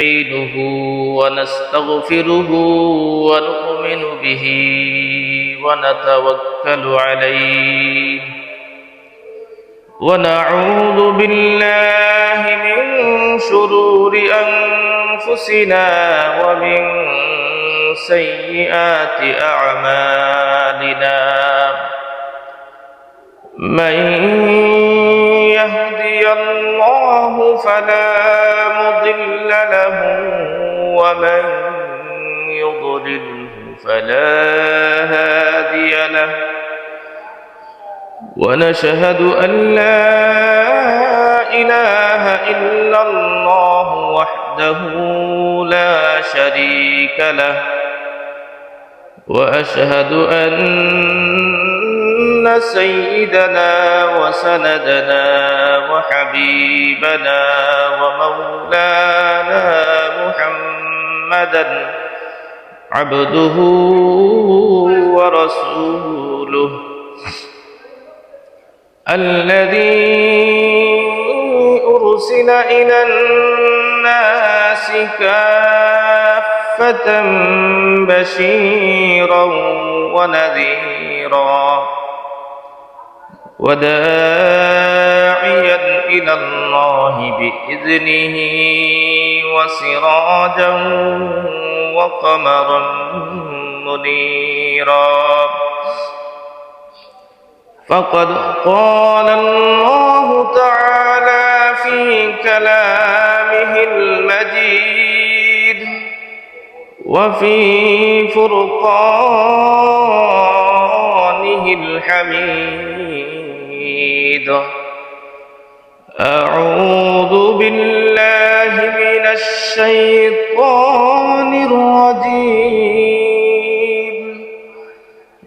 نستعينه ونستغفره ونؤمن به ونتوكل عليه ونعوذ بالله من شرور أنفسنا ومن سيئات أعمالنا من يهدي الله فلا مضل له ومن يضلله فلا هادي له ونشهد أن لا إله إلا الله وحده لا شريك له وأشهد أن سيدنا وسندنا وحبيبنا ومولانا محمدا عبده ورسوله الذي أرسل إلى الناس كافة بشيرا ونذيرا وداعيا إلى الله بإذنه وسراجا وقمرا منيرا فقد قال الله تعالى في كلامه المجيد وفي فرقانه الحميد أعوذ بالله من الشيطان الرجيم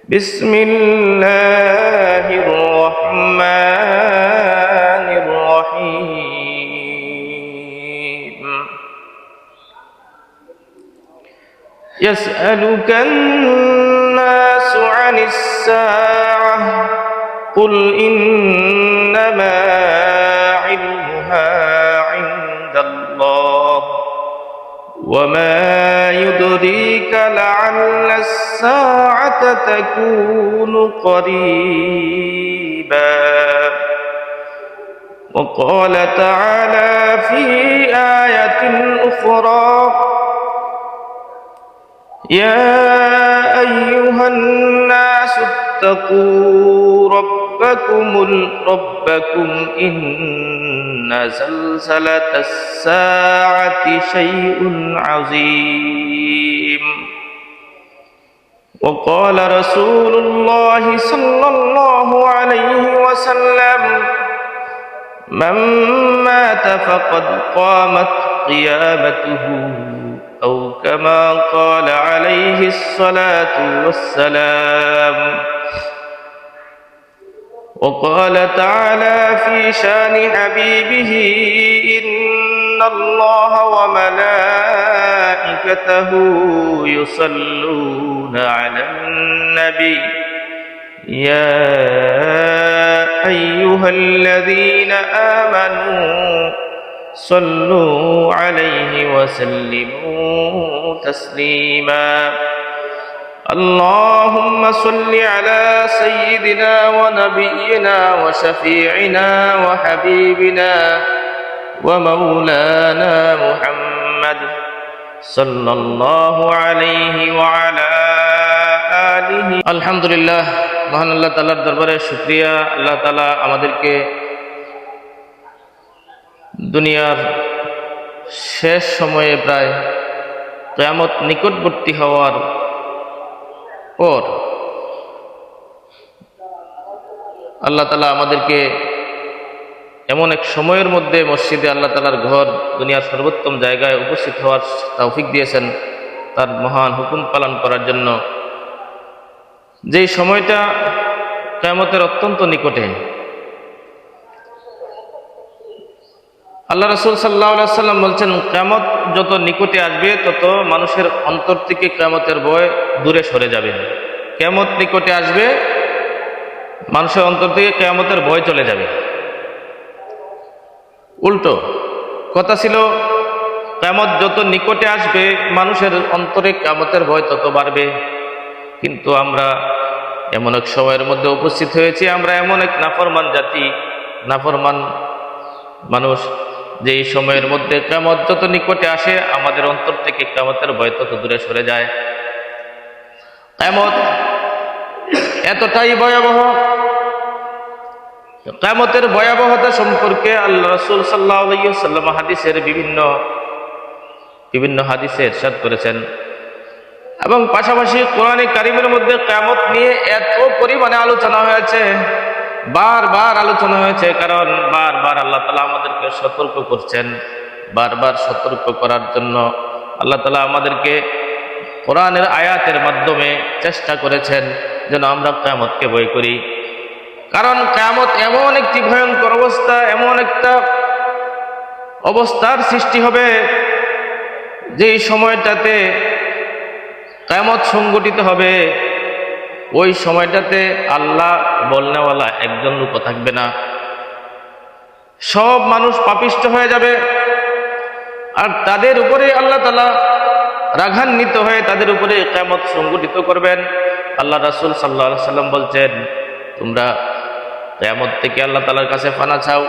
بسم الله الرحمن الرحيم يسألك الناس عن الساعة قل إنما علمها عند الله وما يدريك لعل الساعة تكون قريبا وقال تعالى في آية أخرى يا أيها الناس اتقوا ربكم إن زلزلة الساعة شيء عظيم وقال رسول الله صلى الله عليه وسلم من مات فقد قامت قيامته أو كما قال عليه الصلاة والسلام وقال تعالى في شان حبيبه إن الله وملائكته يصلون على النبي يا أيها الذين آمنوا صلوا عليه وسلموا تسليما اللهم صل على سيدنا ونبينا وشفيعنا وحبيبنا ومولانا محمد صلى الله عليه وعلى آله الحمد لله মহান আল্লাহ তাআলার দরবারে শুকরিয়া আল্লাহ তাআলা আমাদেরকে দুনিয়ার শেষ সময়ে প্রায় কিয়ামত নিকটবর্তী হওয়ার পর আল্লাহ তাআলা আমাদেরকে এমন এক সময়ের মধ্যে মসজিদে আল্লাহ তাআলার ঘর দুনিয়ার সর্বোত্তম জায়গায় উপস্থিত হওয়ার তৌফিক দিয়েছেন তার মহান হুকুম পালন করার জন্য যেই সময়টা কিয়ামতের অত্যন্ত নিকটে আল্লাহ রাসূল সাল্লাল্লাহু আলাইহি ওয়াসাল্লাম বলছেন কিয়ামত যত নিকটে আসবে তত মানুষের অন্তর থেকে কিয়ামতের ভয় দূরে সরে যাবে কিয়ামত নিকটে আসবে মানুষের অন্তর থেকে কিয়ামতের ভয় চলে যাবে উল্টো কথা ছিল কিয়ামত যত নিকটে আসবে মানুষের অন্তরে কিয়ামতের ভয় তত বাড়বে। কিন্তু আমরা এমন এক সময়ের মধ্যে উপস্থিত হয়েছি, আমরা এমন এক নাফরমান জাতি, নাফরমান মানুষ, যে এই সময়ের মধ্যে কিয়ামত যত নিকটে আসে আমাদের অন্তর থেকে কিয়ামতের ভয় তত দূরে সরে যায়। কিয়ামত এতটাই ভয়াবহ, কিয়ামতের ভয়াবহতা সম্পর্কে আল্লাহ রাসূল সাল্লাল্লাহু আলাইহি ওয়াসাল্লাম হাদিসের বিভিন্ন হাদিসে ইরশাদ করেছেন। এবং পাশাপাশি কোরআনে কারিমের মধ্যে কিয়ামত নিয়ে এত পরিমাণে আলোচনা হয়েছে, বারবার আলোচনা হয়েছে, কারণ বারবার আল্লাহ তাআলা আমাদেরকে সতর্ক করছেন। বারবার সতর্ক করার জন্য আল্লাহ তাআলা আমাদেরকে কোরআনের আয়াতের মাধ্যমে চেষ্টা করেছেন যেন আমরা কিয়ামতকে ভয় করি। কারণ কিয়ামত এমন একটি ভয়ঙ্কর অবস্থা, এমন একটা অবস্থার সৃষ্টি হবে যেই সময়টাতে কিয়ামত সংঘটিত হবে, ওই সময়টাতে আল্লাহ বলনেওয়ালা একজন লোক থাকবে না। সব মানুষ পাপিষ্ঠ হয়ে যাবে, আর তাদের উপরে আল্লাহ তাআলা রাগান্বিত হয়ে তাদের উপরে কিয়ামত সংঘটিত করবেন। আল্লাহ রাসূল সাল্লাল্লাহু আলাইহি সাল্লাম বলছেন, তোমরা কিয়ামত থেকে আল্লাহ তাআলার কাছে পানা চাও,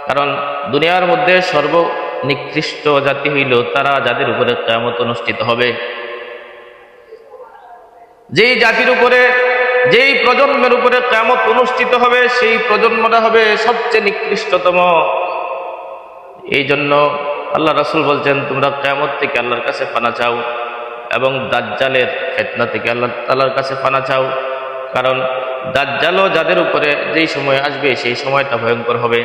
কারণ দুনিয়ার মধ্যে সর্বনিকৃষ্ট জাতি হইল তারা যাদের উপরে কিয়ামত অনুষ্ঠিত হবে। যেই জাতির উপরে, যেই প্রজন্মের উপরে কিয়ামত অনুষ্ঠিত হবে, সেই প্রজন্মটা হবে সবচেয়ে নিকৃষ্টতম। এই জন্য আল্লাহ রাসূল বলছেন, তোমরা কিয়ামত থেকে আল্লাহর কাছে পানা চাও এবং দাজ্জালের ফিতনা থেকে আল্লাহ তাআলার কাছে পানা চাও, কারণ দাজ্জালও যাদের উপরে যেই সময় আসবে সেই সময়টা ভয়ঙ্কর হবে।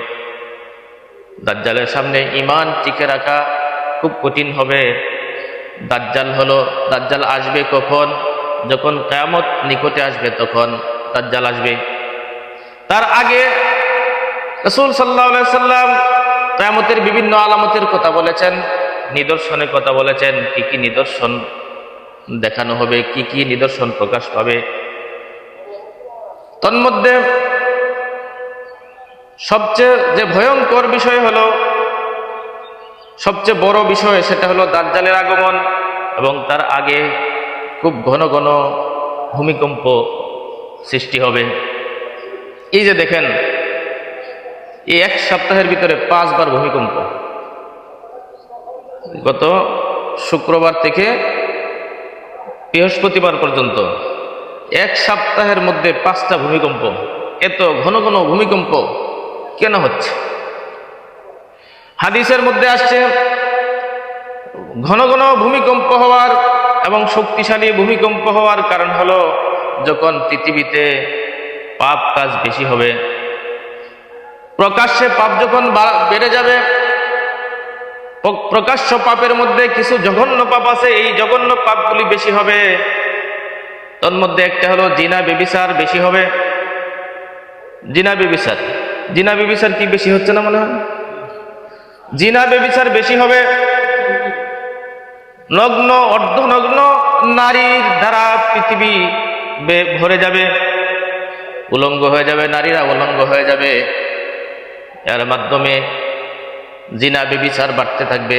দাজ্জালের সামনে ঈমান টিকে রাখা খুব কঠিন হবে। দাজ্জাল আসবে কখন? যখন কিয়ামত নিকটে আসবে তখন দাজ্জাল আসবে। তার আগে রাসূল সাল্লাল্লাহু আলাইহি সাল্লাম কিয়ামতের বিভিন্ন আলামতের কথা বলেছেন, নিদর্শনের কথা বলেছেন, কি কি নিদর্শন দেখানো হবে, কি কি নিদর্শন প্রকাশ পাবে। তন্মধ্যে সবচেয়ে যে ভয়ঙ্কর বিষয় হলো, সবচেয়ে বড় বিষয়, সেটা হলো দাজ্জালের আগমন, এবং তার আগে খুব ঘন ঘন ভূমিকম্প সৃষ্টি হবে। এই যে দেখেন, এই এক সপ্তাহের ভিতরে 5 বার ভূমিকম্প, গত শুক্রবার থেকে বৃহস্পতিবার পর্যন্ত এক সপ্তাহের মধ্যে 5টা ভূমিকম্প। এত ঘন ঘন ভূমিকম্প কেন হচ্ছে? হাদিসের মধ্যে আসছে, ঘন ঘন ভূমিকম্প হওয়ার এবং শক্তিশালী ভূমিকম্প হওয়ার কারণ হলো, যখন পৃথিবীতে পাপ কাজ বেশি হবে, প্রকাশ্যে পাপ যখন বেড়ে যাবে, প্রকাশ্য পাপের মধ্যে কিছু জঘন্য পাপ আছে, এই জঘন্য পাপগুলি বেশি হবে। তোর মধ্যে একটা হলো জিনা ব্যভিচার বেশি হবে। জিনা ব্যভিচার কি বেশি হচ্ছে না মনে হয়? জিনা ব্যভিচার বেশি হবে। নগ্ন অর্ধনগ্ন নারীর দ্বারা পৃথিবী ভরে যাবে, উলঙ্গ হয়ে যাবে, নারীরা উলঙ্গ হয়ে যাবে। এর মাধ্যমে জিনা ব্যভিচার বাড়তে থাকবে,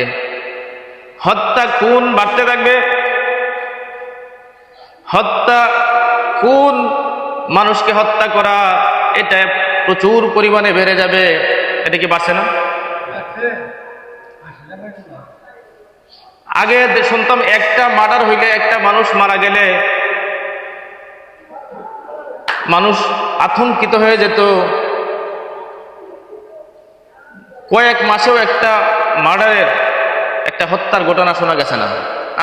হত্যা খুন বাড়তে থাকবে। হত্যা খুন, মানুষকে হত্যা করা, এটা প্রচুর পরিমাণে বেড়ে যাবে। এটা কি বাড়ছে না? আগে শুনতাম একটা মার্ডার হইলে, একটা মানুষ মারা গেলে মানুষ আতঙ্কিত হয়ে যেত, কয়েক মাসেও একটা মার্ডারের, একটা হত্যার ঘটনা শোনা গেছে না।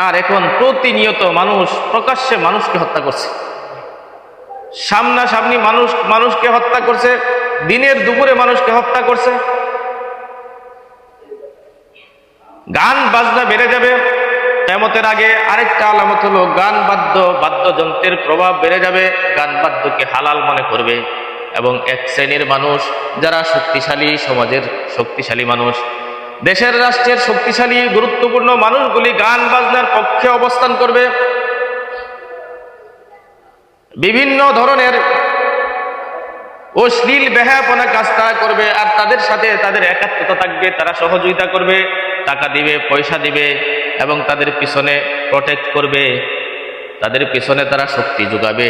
আর এখন প্রতিনিয়ত মানুষ প্রকাশ্যে মানুষকে হত্যা করছে, সামনাসামনি মানুষকে হত্যা করছে, দিনের দুপুরে মানুষকে হত্যা করছে। গান বাজনা বেড়ে যাবে। কিয়ামতের আগে আরেকটা আলামত হলো, গান বাদ্যযন্ত্রের প্রভাব বেড়ে যাবে। গান বাদ্যকে হালাল মনে করবে, এবং এক শ্রেণীর মানুষ যারা শক্তিশালী, সমাজের শক্তিশালী মানুষ, দেশের রাষ্ট্রের শক্তিশালী গুরুত্বপূর্ণ মানুষগুলি গান বাজনার পক্ষে অবস্থান করবে। বিভিন্ন ধরনের অশ্লীল বেহায়াপনা কাজ তারা করবে, আর তাদের সাথে তাদের একাত্মতা থাকবে, তারা সহযোগিতা করবে, টাকা দিবে, পয়সা দিবে এবং তাদের পিছনে প্রটেক্ট করবে, তাদের পিছনে তারা শক্তি যোগাবে।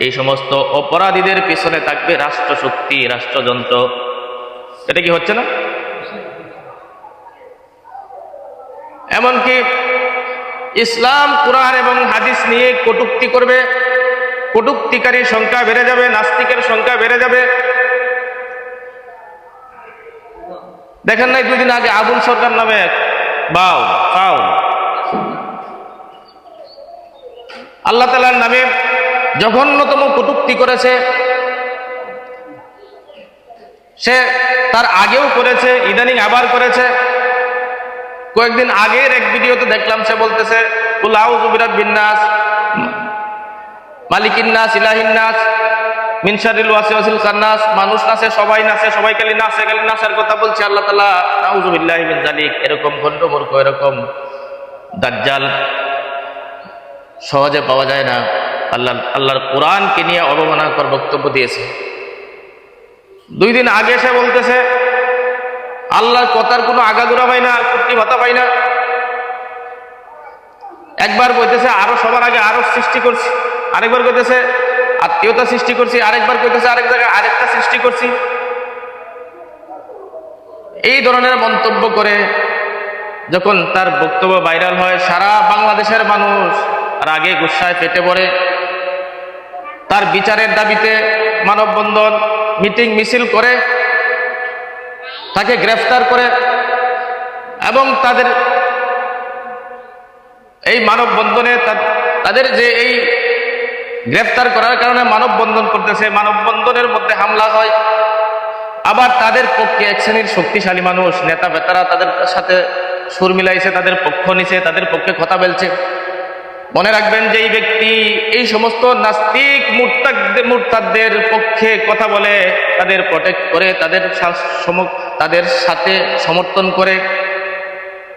এই সমস্ত অপরাধীদের পিছনে থাকবে রাষ্ট্রশক্তি, রাষ্ট্রযন্ত্র। এটা কি হচ্ছে না? এমনকি ইসলাম, কোরআন এবং হাদিস নিয়ে কটূক্তি করবে, কটূক্তিকারীর সংখ্যা বেড়ে যাবে, নাস্তিকের সংখ্যা বেড়ে যাবে। দেখেন নাই 2 দিন আগে আবুল সরকার নামে আল্লাহ তাআলার নামে জঘন্যতম কটূক্তি করেছে। সে তার আগেও করেছে, ইদানিং আবার করেছে। কয়েকদিন আগের এক ভিডিওতে দেখলাম সে বলতেছে কুল আউযু বিরাব্বিন নাস, মালিকিন নাস, ইলাহিন নাস, মিন শাররিল ওয়াসওয়াসিল খান্নাস। মানুষ নাচে, সবাই নাচে, সবাই খালি নাচের কথা বলছে আল্লাহ তাআলা। নাউযু বিল্লাহি মিন যালিক। এরকম ভণ্ড মূর্খ, এরকম দাজ্জাল সহজে পাওয়া যায় না। আল্লাহর কোরআনকে নিয়ে অবমাননাকর বক্তব্য দিয়েছে। 2 দিন আগে সে বলতেছে আল্লাহর কথার কোনো আগাগোড়া পাই না, কুট্টি ভাতা পাই না। একবার বলতেছে আরো সবার আগে আরো সৃষ্টি করছি, আরেকবার কইতেছে আত্মীয়তা সৃষ্টি করছি, আরেকবার কইতেছে আরেক জায়গায় আরেকটা সৃষ্টি করছি। এই ধরনের মন্তব্য করে যখন তার বক্তব্য ভাইরাল হয়, সারা বাংলাদেশের মানুষ রাগে গুসায় ফেটে পড়ে। তার বিচারের দাবিতে মানববন্ধন, মিটিং, মিছিল করে, তাকে গ্রেফতার করে এবং তাদের এই মানববন্ধনে তাদের যে এই গ্রেফতার করার কারণে মানববন্ধন করতেছে, মানববন্ধনের মধ্যে হামলা হয়। আবার তাদের পক্ষে এক শ্রেণীর শক্তিশালী মানুষ, নেতা বেতারা তাদের সাথে সুর মিলাইছে, তাদের পক্ষ নিছে, তাদের পক্ষে কথা বলছে। মনে রাখবেন যে এই ব্যক্তি এই সমস্ত নাস্তিক মুরতাদদের পক্ষে কথা বলে, তাদের প্রটেক্ট করে, তাদের সাথে সমর্থন করে,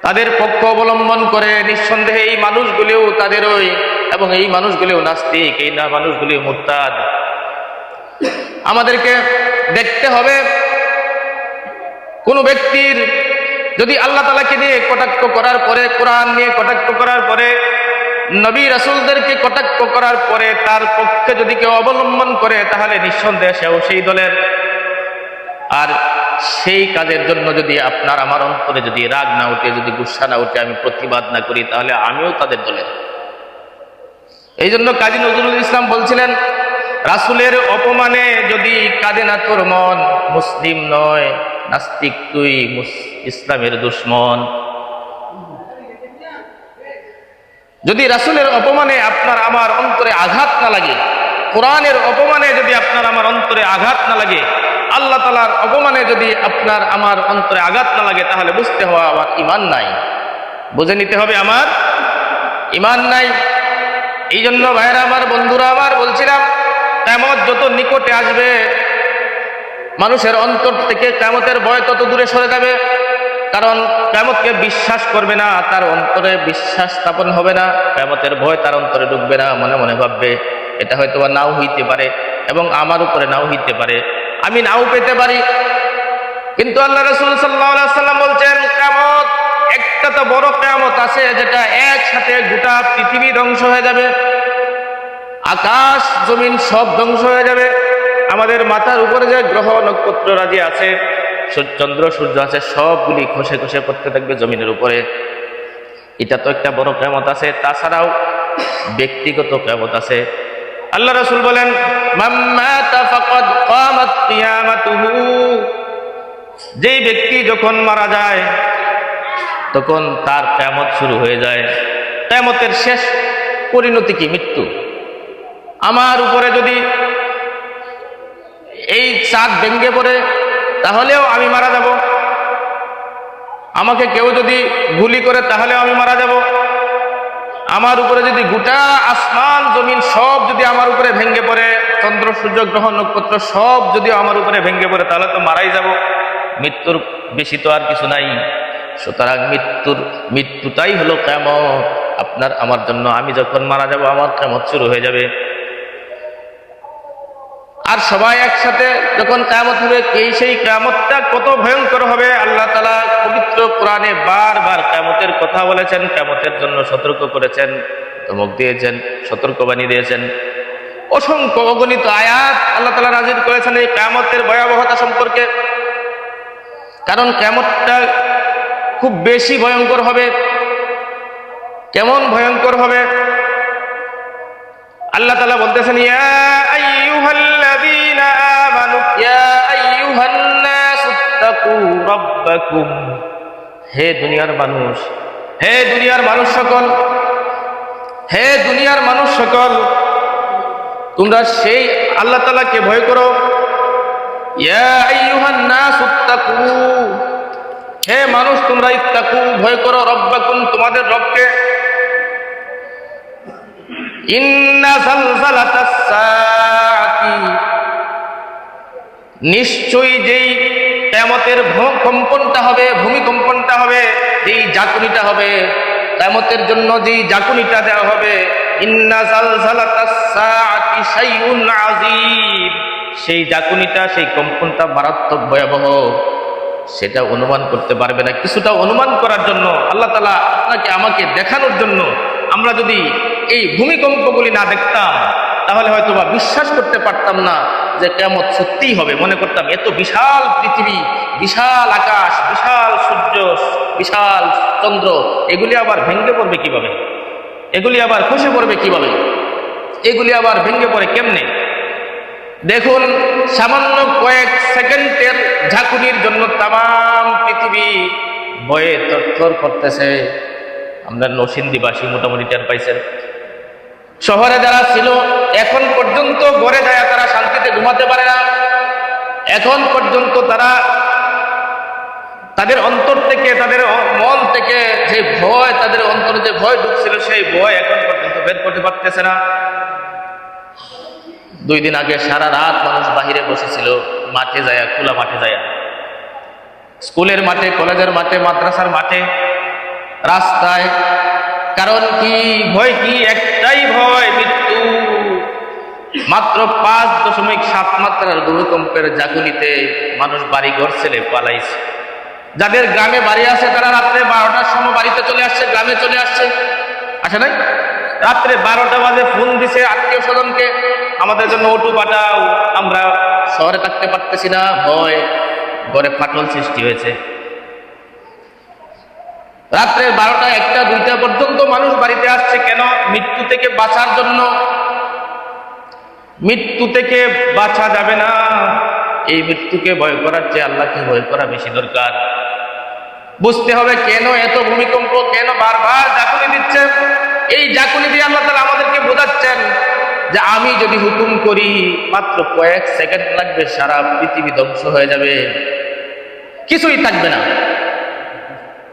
তাদের পক্ষ অবলম্বন করে। নিঃসন্দেহে এই মানুষগুলিও তাদেরই, এবং এই মানুষগুলিও নাস্তিক, এই মানুষগুলিও মুরতাদ। আমাদেরকে দেখতে হবে কোন ব্যক্তির যদি আল্লাহ তাআলাকে নিয়ে কটাক্ষ করার পরে, কোরআন নিয়ে কটাক্ষ করার পরে, নবী রাসূলদেরকে কটাক্ষ করার পরে তার পক্ষে যদি কেউ অবলম্বন করে, তাহলে নিঃসন্দেহে সেও সেই দলের। আর সেই কাজের জন্য যদি আপনার আমার অন্তরে যদি রাগ না উঠে, যদি গুসা না উঠে, আমি প্রতিবাদ না করি, তাহলে আমিও তাদের দলের। এই জন্য কাজী নজরুল ইসলাম বলছিলেন, রাসূলের অপমানে যদি কাঁদে না তোর মন, মুসলিম নয় নাস্তিক তুই, ইসলামের দুশমন। যদি রাসূলের অপমানে আপনার আমার অন্তরে আঘাত না লাগে, কোরআনের অপমানে যদি আপনার আমার অন্তরে আঘাত না লাগে, আল্লাহ তাআলার অপমানে যদি আপনার আমার অন্তরে আঘাত না লাগে, তাহলে বুঝতে হবে আমার ঈমান নাই, বুঝে নিতে হবে আমার ঈমান নাই। এই জন্য ভাইরা আমার, বন্ধুরা আমার, বলছিলাম কিয়ামত যত নিকটে আসবে, মানুষের অন্তর থেকে কিয়ামতের ভয় তত দূরে সরে যাবে। কারণ কিয়ামতকে বিশ্বাস করবে না, তার অন্তরে বিশ্বাস স্থাপন হবে না, কিয়ামতের ভয় তার অন্তরে ঢুকবে না। মনে মনে ভাববে এটা হয়তো নাও হইতে পারে, এবং আমার উপরে নাও হইতে পারে, আমি নাও পেতে পারি। কিন্তু আল্লাহ রাসূল সাল্লাল্লাহু আলাইহি ওয়াসাল্লাম বলছেন, কিয়ামত একটা তো বড় কিয়ামত আছে, যেটা একসাথে গোটা পৃথিবী ধ্বংস হয়ে যাবে, আকাশ জমিন সব ধ্বংস হয়ে যাবে। আমাদের মাথার উপরে যে গ্রহ নক্ষত্র রাজি আছে, চন্দ্র সূর্য আছে, সবগুলি খসে খসে পড়তে থাকবে জমিনের উপরে। এটা তো একটা বড় কিয়ামত আছে। তাছাড়াও ব্যক্তিগত কিয়ামত আছে। আল্লাহ রাসূল বলেন, মান মাতা ফাকাদ কামাত কিয়ামাতুহু। যেই ব্যক্তি যখন মারা যায়, তখন তার কিয়ামত শুরু হয়ে যায়। কিয়ামতের শেষ পরিণতি কি? মৃত্যু। আমার উপরে যদি এই চাঁদ ভেঙে পড়ে, তাহলেও আমি মারা যাব। আমাকে কেউ যদি গুলি করে, তাহলেও আমি মারা যাব। আমার উপরে যদি গোটা আসমান জমিন সব যদি আমার উপরে ভেঙে পড়ে, চন্দ্র সূর্য গ্রহ নক্ষত্র সব যদি আমার উপরে ভেঙে পড়ে, তাহলে তো মারাই যাব। মৃত্যুর বেশি তো আর কিছু নাই। সুতরাং মৃত্যুটাই হলো কিয়ামত আপনার আমার জন্য। আমি যখন মারা যাব, আমার কিয়ামত শুরু হয়ে যাবে। আর সবাই একসাথে যখন কিয়ামত হবে, সেই কিয়ামতটা কত ভয়ঙ্কর হবে আল্লাহ তাআলা পবিত্র কোরআনে বারবার কিয়ামতের কথা বলেছেন, কিয়ামতের জন্য সতর্ক করেছেন, ধমক দিয়েছেন, সতর্কবাণী দিয়েছেন। অসংখ্য অগণিত আয়াত আল্লাহ তাআলা নাযিল করেছেন এই কিয়ামতের ভয়াবহতা সম্পর্কে। কারণ কিয়ামতটা খুব বেশি ভয়ঙ্কর হবে। কেমন ভয়ঙ্কর হবে? আল্লাহ তাআলা বলতেছেন, ইয়া আইয়ুহাল্লাযীনা আমানু ইয়া আইয়ুহান নাসুত্তাকু রাব্বাকুম, হে দুনিয়ার মানুষ, হে দুনিয়ার মানুষ সকল, হে দুনিয়ার মানুষ সকল, তোমরা সেই আল্লাহ তাআলাকে ভয় করো। ইয়া আইয়ুহান নাসুত্তাকু, হে মানুষ তোমরা ইত্তাকু ভয় করো, রব্বাকুম তোমাদের রবকে। ইন্না যালযালাতাস সাআতি, নিশ্চয়ই যেই কিয়ামতের কম্পনটা হবে, ভূমিকম্পনটা হবে, যেই জাকুনিটা হবে, কিয়ামতের জন্য যেই জাকুনিটা দেওয়া হবে, ইন্না যালযালাতাস সাআতি শাইউন আযীম, সেই জাকুনিটা, সেই কম্পনটা মারাত্মক ভয়াবহ। সেটা অনুমান করতে পারবে না। কিছুটা অনুমান করার জন্য আল্লাহ তাআলা আপনাকে আমাকে দেখানোর জন্য, আমরা যদি এই ভূমিকম্পগুলি না দেখতাম তাহলে হয়তো বা বিশ্বাস করতে পারতাম না যে কিয়ামত সত্যিই হবে। মনে করতাম এত বিশাল পৃথিবী, বিশাল আকাশ, বিশাল সূর্য, বিশাল চন্দ্র, এগুলি আবার ভেঙে পড়বে কিভাবে, এগুলি আবার খসে পড়বে কিভাবে, এগুলি আবার ভেঙে পড়ে কেমনে? দেখুন, সামান্য কয়েক সেকেন্ডের ঝাঁকুনির জন্য তাম পৃথিবী ভয়ে থরথর করতেছে। আমরা নরসিংদীবাসী মোটামুটি টের পাইছেন। শহরে যারা ছিল এখন পর্যন্ত ঘরে যায় তারা শান্তিতে ঘুমাতে পারে না। এখন পর্যন্ত তারা তাদের অন্তর থেকে, তাদের মন থেকে যে ভয়, তাদের অন্তরে যে ভয় ঢুকছিল, সেই ভয় এখন পর্যন্ত বের করতে পারতেছে না। 2 দিন আগে সারা রাত মানুষ বাহিরে বসেছিল, মাঠে যায়, খোলা মাঠে যায়, স্কুলের মাঠে, কলেজের মাঠে, মাদ্রাসার মাঠে, রাস্তায়। কারণ কি? ভয় কি? একটাই ভয়, মৃত্যু। মাত্র 5.7 মাত্রার ভূমিকম্পের জাগুনিতে মানুষ বাড়ি ঘর ছেড়ে পালাইছে। যাদের গ্রামে বাড়ি আছে তারা রাত্রে 12টার সময় বাড়িতে চলে আসছে, গ্রামে চলে আসছে, আসে নাই? রাত্রে 12টা বাজে ফোন দিছে আত্মীয় স্বজনকে, আমাদের জন্য অটু পাঠাও, আমরা শহরে থাকতে পারতেছি না, ভয়, ঘরে ফাটল সৃষ্টি হয়েছে। রাত্রে 12টা, 1টা, 2টা পর্যন্ত মানুষ বাড়িতে আসছে। কেন? মৃত্যু থেকে বাঁচার জন্য। মৃত্যু থেকে বাঁচা যাবে না। এই মৃত্যুকে ভয় করার চেয়ে আল্লাহকে ভয় করা বেশি দরকার। বুঝতে হবে কেন এত ভূমিকম্প, কেন বারবার জাকুনি দিচ্ছে। এই জাকুনি দিয়ে আল্লাহ তাআলা আমাদেরকে বোঝাচ্ছেন যে আমি যদি হুকুম করি মাত্র কয়েক সেকেন্ড লাগবে, সারা পৃথিবী ধ্বংস হয়ে যাবে, কিছুই থাকবে না।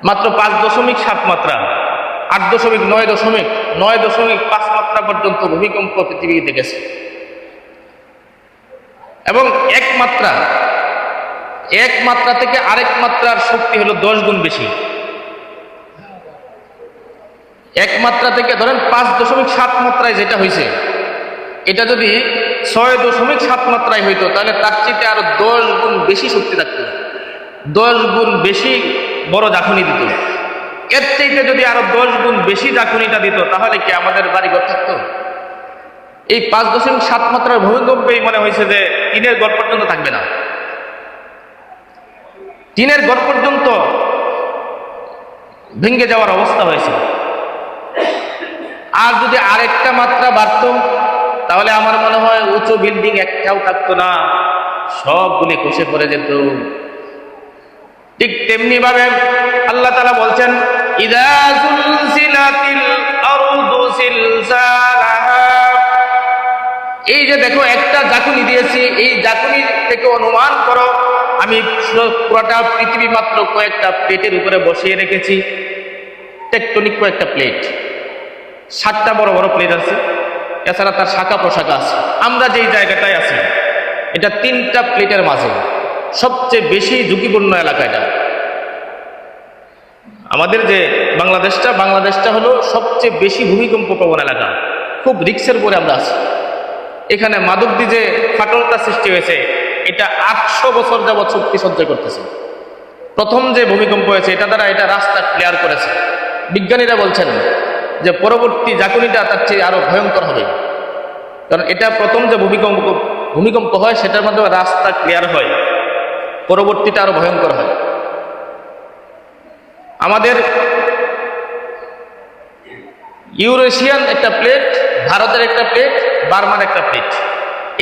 মাত্র 5.7 মাত্রা, 8.9, 9.5 মাত্রা পর্যন্ত ভূমিকম্প পৃথিবীতে গেছে। এবং এক মাত্রা থেকে আরেক মাত্রার শক্তি হলো 10 গুণ বেশি। এক মাত্রা থেকে ধরেন 5.7 মাত্রায় যেটা হয়েছে, এটা যদি 6.7 মাত্রায় হইতো তাহলে তার চেয়ে আরো 10 গুণ বেশি শক্তি থাকতো, 10 গুণ বেশি বড় জাঁকুনি দিত। এর চাইতে যদি আরো 10 গুণ বেশি জাঁকুনিটা দিত তাহলে কি আমাদের বাড়িঘর থাকতো? এই 5.7 মাত্রার ভূমিকম্পেই মনে হয়েছে যে টিনের ঘর পর্যন্ত থাকবে না, টিনের ঘর পর্যন্ত ভেঙে যাওয়ার অবস্থা হয়েছে। আর যদি আরেকটা মাত্রা বাড়তো তাহলে আমার মনে হয় উঁচু বিল্ডিং একটাও থাকতো না, সবগুলি খসে পড়ে যেত। ঠিক তেমনি ভাবে আল্লাহ তাআলা বলছেন, ইযা যুলজিলাতিল আরদু জিলজালাহা, এই যে দেখো একটা জাকুনি দিয়েছি, এই জাকুনি থেকে অনুমান করো আমি পুরোটা পৃথিবী মাত্র কয়েকটা প্লেটের উপরে বসিয়ে রেখেছি। টেকটনিক কয়েকটা প্লেট, 7টা বড় বড় প্লেট আছে, এছাড়া তার শাখা প্রশাখা আছে। আমরা যেই জায়গাটায় আছি এটা 3টা প্লেটের মাঝে, সবচেয়ে বেশি ঝুঁকিপূর্ণ এলাকা এটা। আমাদের যে বাংলাদেশটা হলো সবচেয়ে বেশি ভূমিকম্প প্রবণ এলাকা, খুব রিস্কের উপরে আমরা আছি। এখানে মাধবদী যে ফাটলটা সৃষ্টি হয়েছে এটা 800 বছর যাবৎ শক্তি সঞ্চয় করতেছে। প্রথম যে ভূমিকম্প হয়েছে এটা দ্বারা এটা রাস্তা ক্লিয়ার করেছে। বিজ্ঞানীরা বলছেন যে পরবর্তী ঝাঁকুনিটা তার চেয়ে আরো ভয়ঙ্কর হবে, কারণ এটা প্রথম যে ভূমিকম্প হয় সেটার মাধ্যমে রাস্তা ক্লিয়ার হয়, পরবর্তীটা আরো ভয়ঙ্কর হয়। আমাদের ইউরেশিয়ান একটা প্লেট, ভারতের একটা প্লেট, বার্মার একটা প্লেট,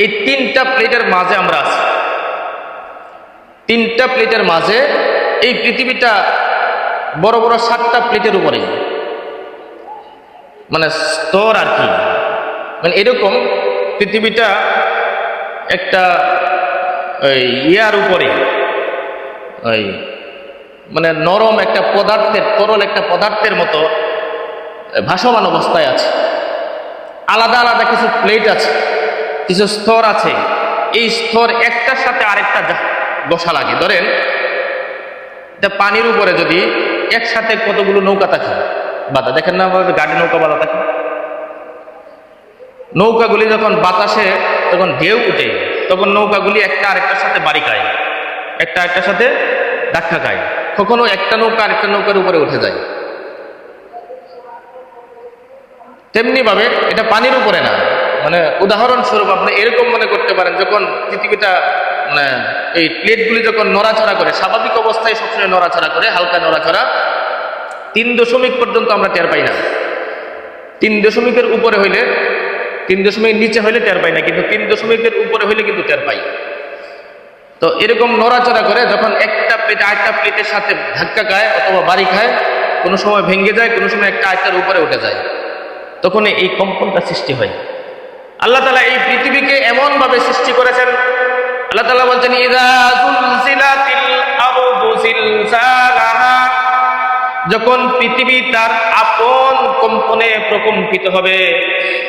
এই 3টা প্লেটের মাঝে আমরা আছি। 3টা প্লেটের মাঝে এই পৃথিবীটা বড় বড় 7টা প্লেটের উপরে, মানে স্তর আর কি, মানে এরকম পৃথিবীটা একটা ইয়ার উপরে ওই মানে নরম একটা পদার্থের, তরল একটা পদার্থের মতো ভাসমান অবস্থায় আছে। আলাদা আলাদা কিছু প্লেট আছে, কিছু স্তর আছে। এই স্তর একটার সাথে আরেকটা বসা লাগে। ধরেন এটা পানির উপরে যদি একসাথে কতগুলো নৌকা থাকে বাধা, দেখেন না আমাদের গাড়ি নৌকা বাধা থাকে, নৌকাগুলি যখন বাতাসে যখন ঢেউ উঠে তখন নৌকাগুলি একটা আরেকটার সাথে বাড়ি খায়, একটা আরেকটার সাথে ধাক্কা খায়, কখনো একটা নৌকা আরেকটা নৌকার উপরে উঠে যায়। তেমনি ভাবে এটা পানির উপরে না, মানে উদাহরণস্বরূপ আপনি এরকম মনে করতে পারেন, যখন পৃথিবীটা মানে এই প্লেটগুলি যখন নড়াচড়া করে, স্বাভাবিক অবস্থায় সবসময় নড়াচড়া করে, হালকা নড়াচড়া, 3 দশমিক পর্যন্ত আমরা টের পাই না। 3 দশমিকের উপরে হইলে, 3 দশমিক নিচে হইলে টের পাই না, কিন্তু 3 দশমিকের উপরে হইলে কিন্তু টের পাই। তো এরকম নড়াচড়া করে যখন একটা প্লেট আরেকটা প্লেটের সাথে ধাক্কা খায় অথবা বাড়ি খায়, কোনো সময় ভেঙে যায়, কোনো সময় একটা আরেকটার উপরে উঠে যায়, তখন এই কম্পনটা সৃষ্টি হয়। আল্লাহ তাআলা এই পৃথিবীকে এমন ভাবে সৃষ্টি করেছেন, আল্লাহ তাআলা বলছেন ইযা যুলজিলাতিল আরদু জিলজালাহা, যখন পৃথিবী তার আপন কম্পনে প্রকম্পিত হবে,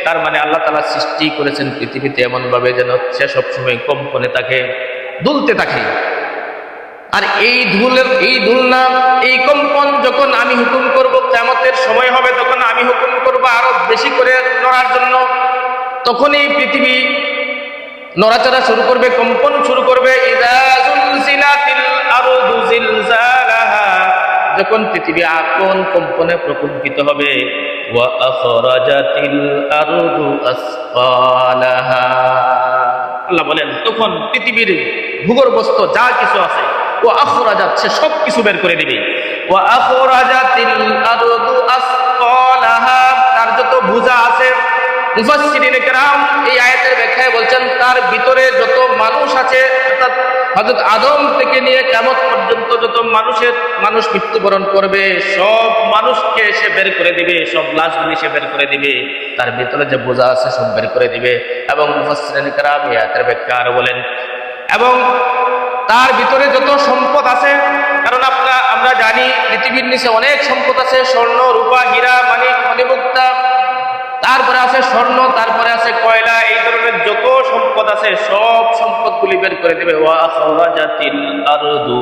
তার মানে আল্লাহ তাআলা সৃষ্টি করেছেন পৃথিবীতে এমন ভাবে যেন সে সবসময় কম্পনে থাকে, দুলতে থাকে। আর এই দুলনা, এই কম্পন যখন আমি হুকুম করব, কিয়ামতের সময় হবে, তখন আমি হুকুম করব আরো বেশি করে নড়ার জন্য, তখন এই পৃথিবী নড়াচড়া শুরু করবে, কম্পন শুরু করবে। ইযা যুলজিলাতিল আরদু জিলজালাহা, যখন পৃথিবী আপন কম্পনে প্রকম্পিত হবে। ওয়া আখরাজাতিল আরদু আসফালাহা, আল্লাহ বলেন তখন পৃথিবীর ভূগর্ভস্থ যা কিছু আছে, ও আখরাজাত, সে সব কিছু বের করে দিবে। ওয়া আখরাজাতিল আরদু আসফালাহা, তার যত বোঝা আছে, মুফাসসিরিনে কেরাম এই আয়াতের ব্যাখ্যায় বলছেন তার ভিতরে যত মানুষ আছে, অর্থাৎ হযরত আদম থেকে নিয়ে কিয়ামত পর্যন্ত যত মানুষ মৃত্যুবরণ করবে, সব মানুষকে সে বের করে দিবে, সব লাশগুলি সে বের করে দিবে, তার ভিতরে যে বোঝা আছে সব বের করে দিবে। এবং মুফাসসিরিনে কেরাম এই আয়াতের ব্যাখ্যা আরো বলেন, এবং তার ভিতরে যত সম্পদ আছে, কারণ আমরা জানি পৃথিবীর নিচে অনেক সম্পদ আছে, স্বর্ণ, রূপা, হীরা, মানিক, মণিমুক্তা, তারপরে আছে স্বর্ণ, তারপরে আছে কয়লা, এই ধরনের যত সম্পদ আছে সব সম্পদগুলি বের করে দেবে। ওয়া আখরাজাতিল আরদু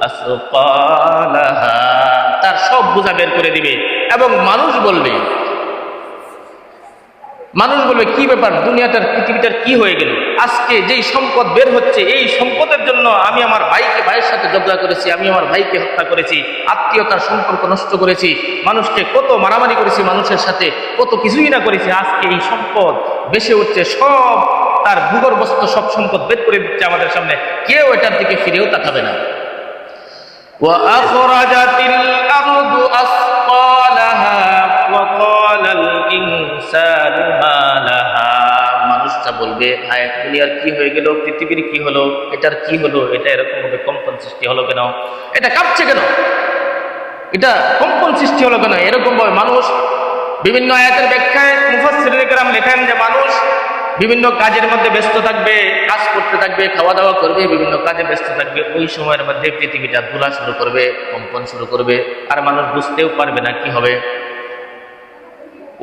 আসফালাহা, তার সব বোঝা বের করে দিবে। এবং মানুষ বলবে কি ব্যাপার, দুনিয়াটার, পৃথিবীটার কি হয়ে গেল? আজকে যেই সম্পদ বের হচ্ছে, এই সম্পদের জন্য আমি আমার ভাইয়ের সাথে ঝগড়া করেছি, আমি আমার ভাইকে হত্যা করেছি, আত্মীয়তার সম্পর্ক নষ্ট করেছি, মানুষকে কত মারামারি করেছি, মানুষের সাথে কত কিছুই না করেছি, আজকে এই সম্পদ বেশি উঠছে, সব তার ভূগর্ভস্থ সব সম্পদ বের করে দিচ্ছে আমাদের সামনে, কেউ এটার দিকে ফিরেও তাকাবে না। ওয়া আখরাজাতিল আরদু আসফালাহা ওয়া ক্বালাল ইনসানু মা লাহা, মানুষটা বলবে হায় দুনিয়ার কি হয়ে গেল, পৃথিবীর কি হলো, এটার কি হলো, এটা এরকম ভাবে কম্পন সৃষ্টি হলো কেন, এটা কাঁপছে কেন, এটা কম্পন সৃষ্টি হলো কেন? এরকম ভাবে মানুষ বিভিন্ন আয়াতের ব্যাখ্যায় মুফাসসিরিনে কেরাম লেখেন যে মানুষ বিভিন্ন কাজের মধ্যে ব্যস্ত থাকবে, কাজ করতে থাকবে, খাওয়া দাওয়া করবে, বিভিন্ন কাজে ব্যস্ত থাকবে, ওই সময়ের মধ্যে পৃথিবীটা দুলা শুরু করবে, কম্পন শুরু করবে, আর মানুষ বুঝতেও পারবে না কি হবে।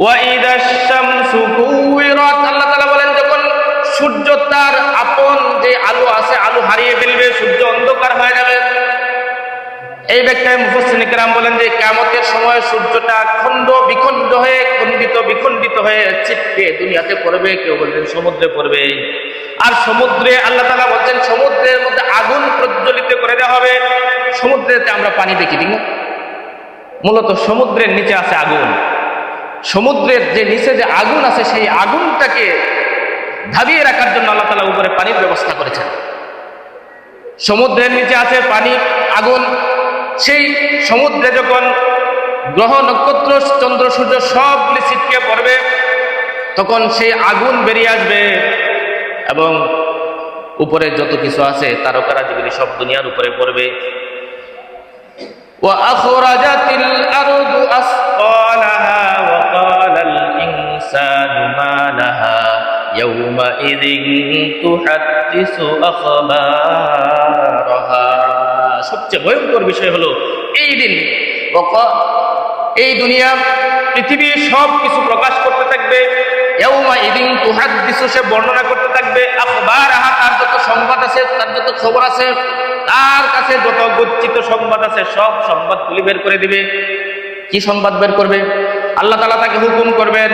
ওয়াইদাশ শামসু কুওয়িরাত, আল্লাহ তাআলা বলেন যখন সূর্য তার আপন যে আলো আছে, আলো হারিয়ে ফেলবে, সূর্য অন্ধকার হয়ে যাবে। এই ব্যাখ্যায় মুফাসসিরিনে কেরাম বলেন যে কিয়ামতের সময় সূর্যটা খণ্ড বিখণ্ড হয়ে, খণ্ডিত বিখণ্ডিত হয়ে ছিটকে দুনিয়াতে পড়বে, কেউ বলছেন সমুদ্রে পড়বে। আর সমুদ্রে আল্লাহ তাআলা বলছেন সমুদ্রের মধ্যে আগুন প্রজ্বলিত করে দেওয়া হবে। সমুদ্রেতে আমরা পানি দেখি, ঠিক না? মূলত সমুদ্রের নিচে আছে আগুন। সমুদ্রের যে নিচে যে আগুন আছে সেই আগুনটাকে ধাবিয়ে রাখার জন্য আল্লাহ তাআলা উপরে পানির ব্যবস্থা করেছেন। সমুদ্রের নিচে আছে পানি, আগুন। সেই সমুদ্রে যখন গ্রহ নক্ষত্র চন্দ্র সূর্য সবগুলি ছিটকে পড়বে, তখন সেই আগুন বেরিয়ে আসবে এবং উপরে যত কিছু আছে তারকারা যেগুলি সব দুনিয়ার উপরে পড়বে। وأخرجت الأرض أثقالها وقال الإنسان ما لها يومئذ تحدث أخبارها। সবচেয়ে ভয়ঙ্কর বিষয় হলো এই দিন, এই দুনিয়া পৃথিবী সব কিছু প্রকাশ করতে থাকবে। ইয়াউমাইযিন তুহাদ্দিসু, সে বর্ণনা করতে থাকবে, আখবারাহা, তার যত সংবাদ আছে, তার যত খবর আছে, তার কাছে যত গচ্ছিত সংবাদ আছে সব সংবাদগুলি বের করে দিবে। কি সংবাদ বের করবে? আল্লাহ তাআলা তাকে হুকুম করবেন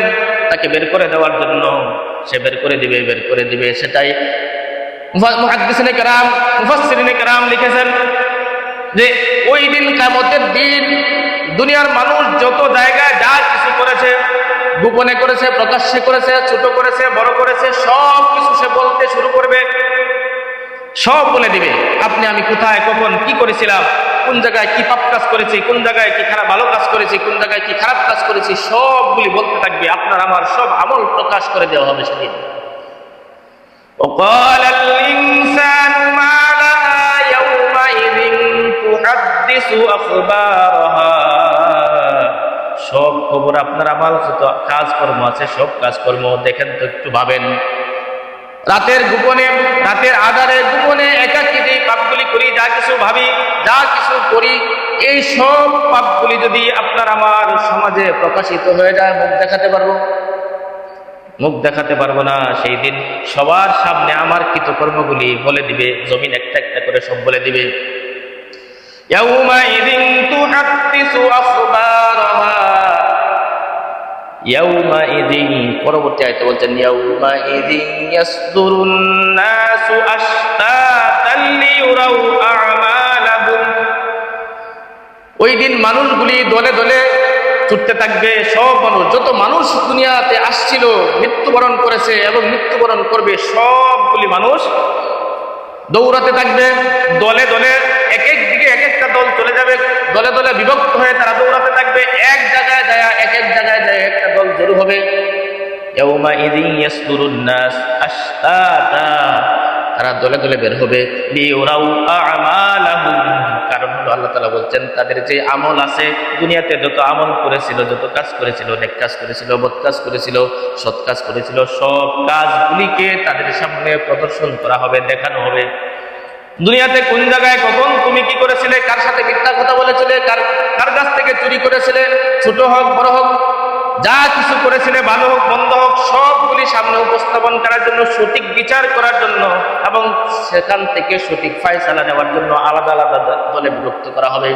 তাকে বের করে দেওয়ার জন্য, সে বের করে দিবে। সেটাই মুহাদ্দিসিনে কেরাম, মুফাসসিরিনে কেরাম লিখেছেন যে ওই দিন, কিয়ামতের দিন, দুনিয়ার মানুষ যত জায়গায় যা কিছু করেছে, গোপনে করেছে, প্রকাশ্যে করেছে, ছোট করেছে, বড় করেছে, সব কিছু সে বলতে শুরু করবে। সব বলে দিবে, আপনি আমি কোথায় কখন কি করেছিলাম, কোন জায়গায় কি পাপ কাজ করেছি, কোন জায়গায় কি খারাপ ভালো কাজ করেছি, কোন জায়গায় কি খারাপ কাজ করেছি, সবগুলি বলতে থাকবে। আপনার আমার সব আমল প্রকাশ করে দেওয়া হবে সেদিন। وقال الإنسان ما لها يومئذ تحدث أخبارها। সব খবর আপনার আমার যত কাজকর্ম আছে সব কাজকর্ম দেখেন তো, একটু ভাবেন। রাতের গোপনে, রাতের আধারে গোপনে একাকী যে পাপগুলি করি, যা কিছু ভাবি, যা কিছু করি, এই সব পাপগুলি যদি আপনার আমার সমাজে প্রকাশিত হয়ে যায়, মুখ দেখাতে পারবো? মুখ দেখাতে পারবো না। সেই দিন সবার সামনে আমার কৃতকর্মগুলি বলে দিবে, জমিন একটা একটা করে সব বলে দিবে। ইয়াউমাইযিন তুহাদ্দিসু আখবারাহা। ইয়াউমাইযিন, পরবর্তী আয়াতে বলছেন ইয়াউমাইযিন ইয়াসদুরুন নাসু আশতাতান লিইউরাউ আ'মালাহুম। ওই দিন মানুষগুলি দলে দলে ছুটতে থাকবে। সব মানুষ, যত মানুষ দুনিয়াতে আসছিল, মৃত্যুবরণ করেছে এবং মৃত্যুবরণ করবে, সবগুলি মানুষ দৌড়াতে থাকবে দলে দলে। এক এক দিকে এক একটা দল চলে যাবে, দলে দলে বিভক্ত হয়ে তারা দৌড়াতে থাকবে। এক জায়গায় যায়, এক এক জায়গায় যায় একটা দল জড়ো হবে। ইয়াউমাইযিন ইয়াসদুরুন নাস আশতাতা, তারা দলে দলে বের হবে। লিইউরাউ আ'মালাহুম, কারণ হলো আল্লাহ তাআলা বলছেন তাদের যে আমল আছে, দুনিয়াতে যত আমল করেছিল, যত কাজ করেছিল, নেক কাজ করেছিল, বদ কাজ করেছিল, সৎ কাজ করেছিল, সব কাজগুলিকে তাদের সামনে প্রদর্শন করা হবে, দেখানো হবে। দুনিয়াতে কোন জায়গায় কখন তুমি কি করেছিলে, কার সাথে মিথ্যা কথা বলেছিলে, কার কাছ থেকে চুরি করেছিলে, ছোট হোক বড় হোক, যা কিছু করেছিলে, ভালো হোক মন্দ হোক, সবগুলি সামনে উপস্থাপন করার জন্য, সঠিক বিচার করার জন্য এবং সেখান থেকে সঠিক ফয়সালা নেওয়ার জন্য আলাদা আলাদা দলে বিভক্ত করা হবে।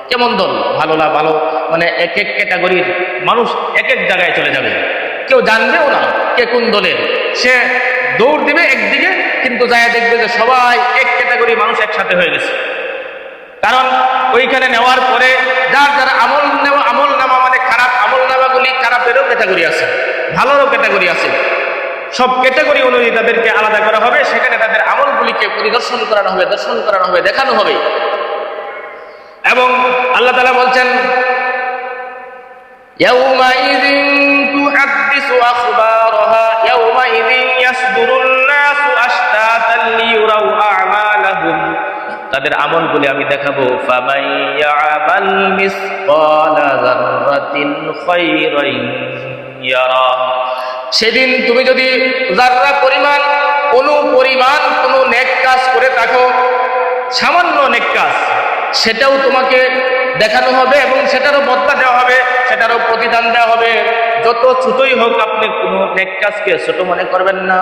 কেমন দল? ভালো না ভালো, মানে এক এক ক্যাটাগরির মানুষ এক এক জায়গায় চলে যাবে, কেউ জানবেও না কে কোন দলের। সে দৌড় দিবে একদিকে, কিন্তু যায় দেখবে যে সবাই এক ক্যাটাগরি মানুষ একসাথে হয়ে গেছে। কারণ ওইখানে নেওয়ার পরে যার যার আমল নামা, মানে খারাপ আমল নামাগুলি, খারাপেরও ক্যাটাগরি আছে, ভালোরও ক্যাটাগরি আছে, সব ক্যাটাগরি অনুযায়ী তাদেরকে আলাদা করা হবে। সেখানে তাদের আমলগুলিকে পরিদর্শন করানো হবে, দর্শন করানো হবে, দেখানো হবে। এবং আল্লাহ তাআলা বলছেন ইয়াউমাইযিন তুহাদ্দিসু আখবারাহা ইয়াউমাইযিন ইয়াসদুরুন নাসু আশতাতান লিইউরাউ আ'মালাহুম। তাদের আমলগুলি আমি দেখাবো। ফামান ইয়া'মাল মিসকালা যাররাতিন খায়রান ইয়ারা। সেদিন তুমি যদি যাররা পরিমাণ, কোনো নেক কাজ করে থাকো, সামান্য নেক কাজ, সেটাও তোমাকে দেখানো হবে এবং সেটারও বদলা দেওয়া হবে, সেটারও প্রতিদান দেওয়া হবে। যত ছোটই হোক, আপনি কোনো নেক কাজকে ছোট মনে করবেন না,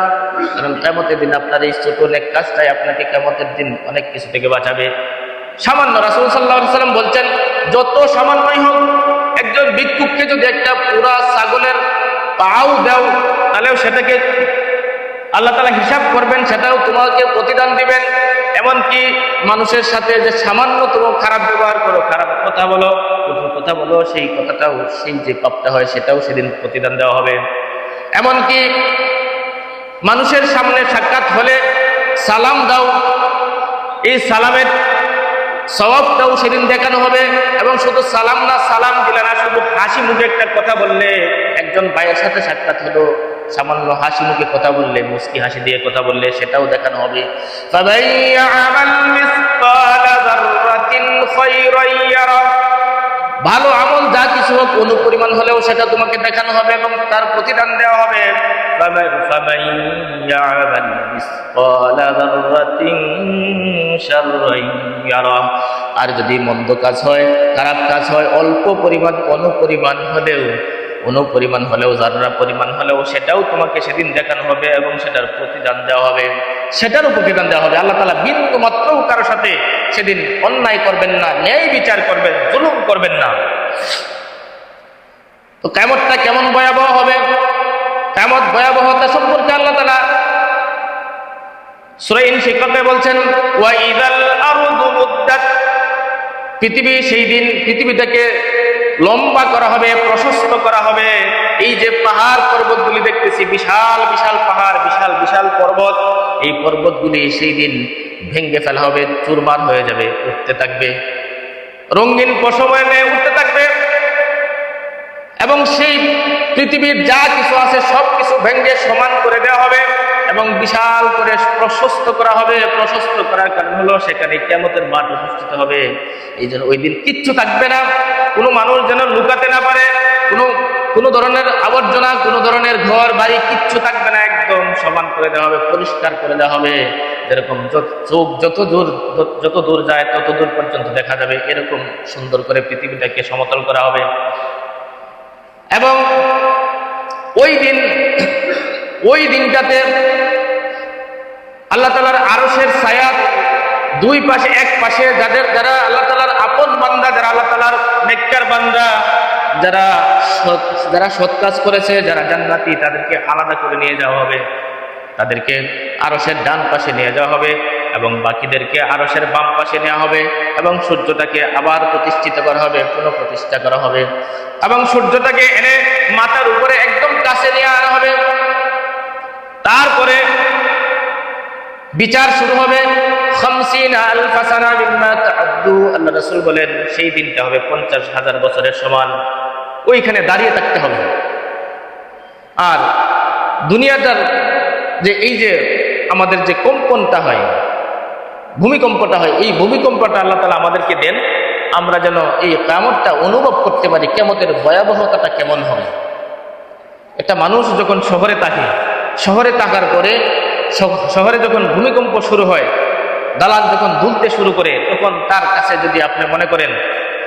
কারণ কিয়ামতের দিন আপনার এই ছোট নেক কাজটাই আপনাকে কিয়ামতের দিন অনেক কিছু থেকে বাঁচাবে। সামান্য, রাসূল সাল্লাল্লাহু আলাইহি ওয়াসাল্লাম বলছেন, যত সামান্যই হোক, একজন ভিক্ষুককে যদি একটা পুরা ছাগলের পাও দাও, তাহলেও সেটাকে আল্লাহ তাআলা হিসাব করবেন, সেটাও তোমাকে প্রতিদান দিবেন। এমনকি মানুষের সাথে যে সামান্যতম খারাপ ব্যবহার করো, খারাপ কথা বলো, কঠোর কথা বলো, সেই কথাটাও, সেই যে পাপটা হয় সেটাও সেদিন প্রতিদান দেওয়া হবে। এমনকি মানুষের সামনে সাক্ষাৎ হলে সালাম দাও, এই সালামের সওয়াবটাও সেদিন দেখানো হবে। এবং শুধু সালাম না, সালাম দিলে না, শুধু হাসি মুখে একটা কথা বললে, একজন ভাইয়ের সাথে সাক্ষাৎ হলো, সামান্য হাসি মুখে কথা বললে, মুস্কি হাসি দিয়ে কথা বললে, সেটাও দেখানো হবে। ফামান ইয়া'মাল মিসকালা যাররাতিন খায়রান ইয়ারা, ভালো আমল যা কিছু হোক অনুপরিমাণ হলেও সেটা তোমাকে দেখানো হবে এবং তার প্রতিদান দেওয়া হবে। ফামান ইয়া'মাল মিসকালা যাররাতিন শাররান ইয়ারা, আর যদি মন্দ কাজ হয়, খারাপ কাজ হয়, অল্প পরিমাণ, অনুপরিমাণ হলেও যারা পরিমাণ হলেও সেটাও তোমাকে সেদিন দেখানো হবে এবং সেটার প্রতিদান দেওয়া হবে, সেটারও প্রতিদান দেওয়া হবে। আল্লাহ তাআলা বিন্দু মাত্র কারো সাথে সেদিন অন্যায় করবেন না, ন্যায় বিচার করবেন, জুলুম করবেন না। তো কিয়ামতটা কেমন ভয়াবহ হবে, কিয়ামত ভয়াবহতা সম্পর্কে আল্লাহ তাআলা সূরা ইনশিকাকে বলছেন, ওয়া ইযাল আরদু মুদ্দাত, পৃথিবী সেই দিন পৃথিবীটাকে লম্বা করা হবে, প্রশস্ত করা হবে। এই যে পাহাড় পর্বতগুলি দেখতেছি, বিশাল বিশাল পাহাড়, বিশাল বিশাল পর্বত, এই পর্বতগুলি সেই দিন ভেঙে ফেলা হবে, চুরমার হয়ে যাবে, উঠতে থাকবে, রঙিন পশমে উঠতে থাকবে। এবং সেই পৃথিবীর যা কিছু আছে সব কিছু ভেঙে সমান করে দেওয়া হবে এবং বিশাল করে প্রশস্ত করা হবে। প্রশস্ত করার কারণ হলো সেখানে কিয়ামতের মাঠ অনুষ্ঠিত হবে। এই জন্য ওই দিন কিচ্ছু থাকবে না, কোনো মানুষ যেন লুকাতে না পারে, কোনো ধরনের আবর্জনা, কোনো ধরনের ঘর বাড়ি কিচ্ছু থাকবে না, একদম সমান করে দেওয়া হবে, পরিষ্কার করে দেওয়া হবে। যেরকম চোখ যত দূর যায় তত দূর পর্যন্ত দেখা যাবে, এরকম সুন্দর করে পৃথিবীটাকে সমতল করা হবে। এবং ওই দিনটাতে আল্লাহ তাআলার আরশের ছায়া দুই পাশে, এক পাশে যারা আল্লাহ তাআলার আপন বান্দা, যারা আল্লাহ তাআলার নেককার বান্দা, যারা সৎ কাজ করেছে, যারা জান্নাতি, তাদেরকে আলাদা করে নিয়ে যাওয়া হবে, তাদেরকে আরশের ডান পাশে নিয়ে যাওয়া হবে এবং বাকিদেরকে আরশের বাম পাশে নেওয়া হবে। এবং সূর্যটাকে আবার প্রতিষ্ঠিত করা হবে, পুনঃপ্রতিষ্ঠা করা হবে এবং সূর্যটাকে এনে মাথার উপরে একদম কাছে নিয়ে আনা হবে। তারপরে বিচার শুরু হবে। 50 আলফা সানা মিম্মা তা'উদ্দু, আল্লাহ রাসূল বলেন সেই দিনটা হবে 50,000 বছরের সমান, ওইখানে দাঁড়িয়ে থাকতে হবে। আর দুনিয়াটার যে এই যে আমাদের যে কম্পনটা হয়, ভূমিকম্পটা হয়, এই ভূমিকম্পটা আল্লাহ তাআলা আমাদেরকে দেন, আমরা যেন এই কিয়ামতটা অনুভব করতে পারি, কিয়ামতের ভয়াবহতাটা কেমন হবে। একটা মানুষ যখন শহরে থাকে, শহরে থাকার পরে শহরে যখন ভূমিকম্প শুরু হয়, দালান যখন দুলতে শুরু করে, তখন তার কাছে যদি আপনি মনে করেন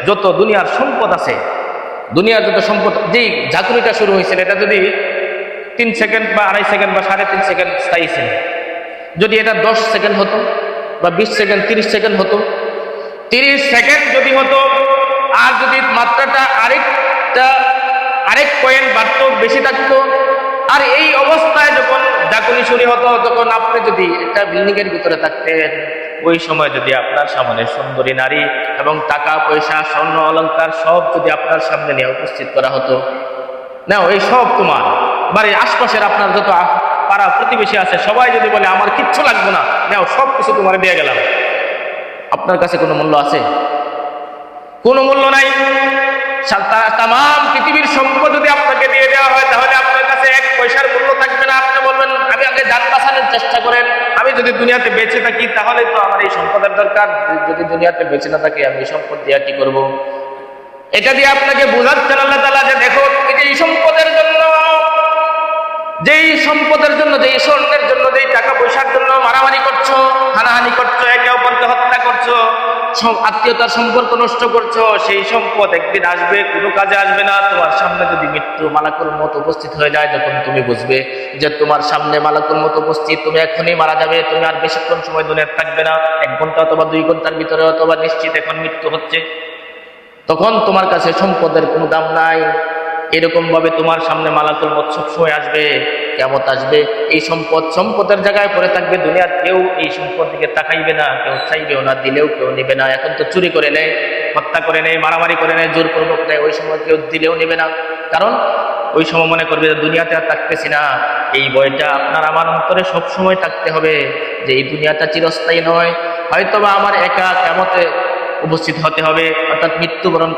যত দুনিয়ার সম্পদ আছে, দুনিয়ার যত সম্পদ, যেই ঝাঁকুনিটা শুরু হয়েছিল এটা যদি 3 সেকেন্ড বা 2.5 সেকেন্ড বা 3.5 সেকেন্ড স্থায়ী ছিল, যদি এটা 10 সেকেন্ড হতো বা 20 সেকেন্ড, 30 সেকেন্ড হতো, 30 সেকেন্ড যদি হতো, আর যদি মাত্রাটা আরেক পয়েন্ট বাড়তো, বেশি থাকতো, আর এই অবস্থায় যখন ঝাঁকুনি শুরু হতো, তখন আপনি যদি একটা বিল্ডিং এর ভিতরে থাকতেন, ওই সময় যদি আপনার সামনে সুন্দরী নারী এবং টাকা পয়সা, স্বর্ণ অলংকার সব যদি আপনার সামনে নিয়ে উপস্থিত করা হতো, নাও এই সব তোমার, বাড়ির আশপাশের আপনার যত পাড়া প্রতিবেশী আছে সবাই যদি বলে আমার কিচ্ছু লাগবে না, নাও সব কিছু তোমার দিয়ে গেলাম, আপনার কাছে কোনো মূল্য আছে? কোনো মূল্য নাই। তাম পৃথিবীর সম্পদ যদি আপনাকে দিয়ে দেওয়া হয়, তাহলে আপনার কাছে 1 পয়সার মূল্য থাকবে না। আপনি বলবেন আমি আগে জান বাঁচানোর চেষ্টা করেন, আমি যদি দুনিয়াতে বেঁচে থাকি তাহলে তো আমার এই সম্পদের দরকার, যদি দুনিয়াতে বেঁচে না থাকি আমি এই সম্পদ দিয়ে কি করব? এটা দিয়ে আপনাকে বোঝাচ্ছেন আল্লাহ তাআলা যে দেখো, এই সম্পদের জন্য, যেই সম্পদের জন্য, যেই স্বর্ণের জন্য, যেই টাকা পয়সার জন্য মারামারি করছো, হানাহানি করছো, একে অপরকে হত্যা করছো, আত্মীয়তার সম্পর্ক নষ্ট করছো, সেই সম্পদ একদিন আসবে, কোনো কাজে আসবে না। তোমার সামনে যদি মৃত্যু মালাকুল মউত উপস্থিত হয়ে যায়, যখন তুমি বুঝবে যে তোমার সামনে মালাকুল মউত উপস্থিত, তুমি এখনই মারা যাবে, তুমি আর বেশিক্ষণ সময় দুনিয়াতে থাকবে না, 1 ঘন্টা অথবা 2 ঘন্টার ভিতরে অথবা নিশ্চিত এখন মৃত্যু হচ্ছে, তখন তোমার কাছে সম্পদের কোনো দাম নাই। এরকম ভাবে তোমার সামনে মালাকুল মউত সবসময় আসবে, কিয়ামত আসবে, এই সম্পদের জায়গায় পড়ে থাকবে। দুনিয়ার কেউ এই সম্পদ দিকে তাকাইবে না, কেউ চাইবেও না, দিলেও কেউ নেবে না। এখন তো চুরি করে নেয়, হত্যা করে নেয়, মারামারি করে নেয়, জোরপূর্বক নেয়, ওই সময় কেউ দিলেও নেবে না। কারণ ওই সময় মনে করবে যে দুনিয়াতে আর থাকতেছি না। এই ভয়টা আপনার আমার অন্তরে সবসময় থাকতে হবে যে এই দুনিয়াটা চিরস্থায়ী নয়, হয়তোবা আমার একা কিয়ামতে উপস্থিত হতে হবে, অর্থাৎ মৃত্যুবরণ